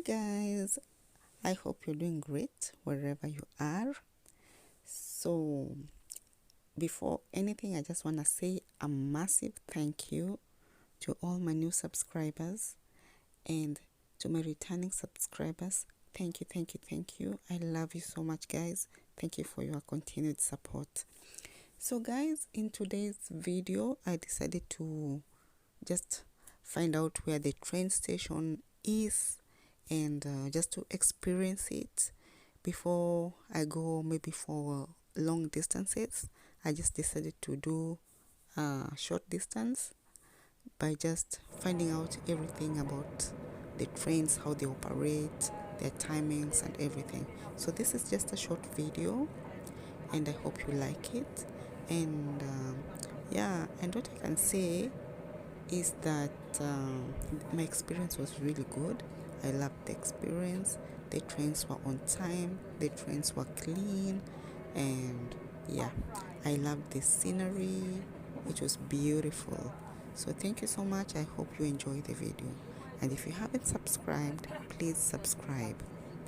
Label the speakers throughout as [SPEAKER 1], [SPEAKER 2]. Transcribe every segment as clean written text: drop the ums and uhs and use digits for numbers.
[SPEAKER 1] guys, I hope you're doing great wherever you are. So before anything, I just want to say a massive thank you to all my new subscribers and to my returning subscribers. Thank you, thank you, thank you. I love you so much, guys. Thank you for your continued support. So guys, in today's video, I decided to just find out where the train station is and just to experience it before I go maybe for long distances. I just decided to do a short distance by just finding out everything about the trains, how they operate, their timings and everything. So this is just a short video and I hope you like it. And yeah, and what I can say is that my experience was really good. I loved the experience. The trains were on time, the trains were clean, and yeah, I loved the scenery. It was beautiful. So thank you so much. I hope you enjoy the video, and if you haven't subscribed, please subscribe.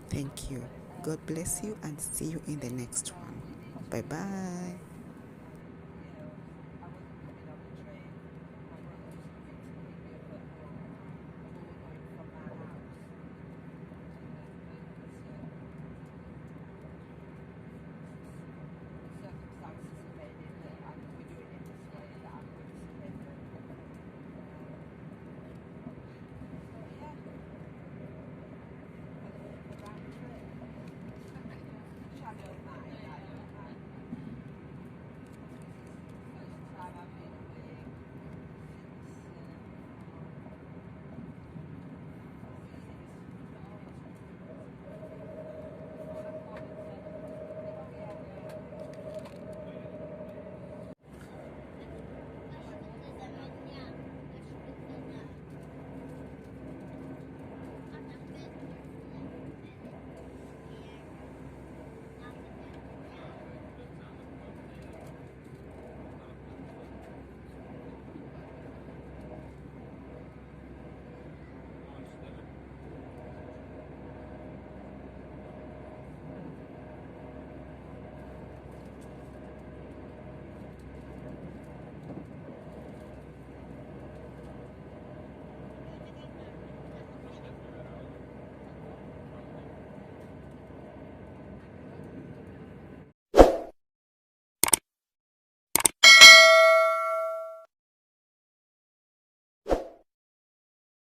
[SPEAKER 1] Thank you. God bless you and see you in the next one. Bye bye.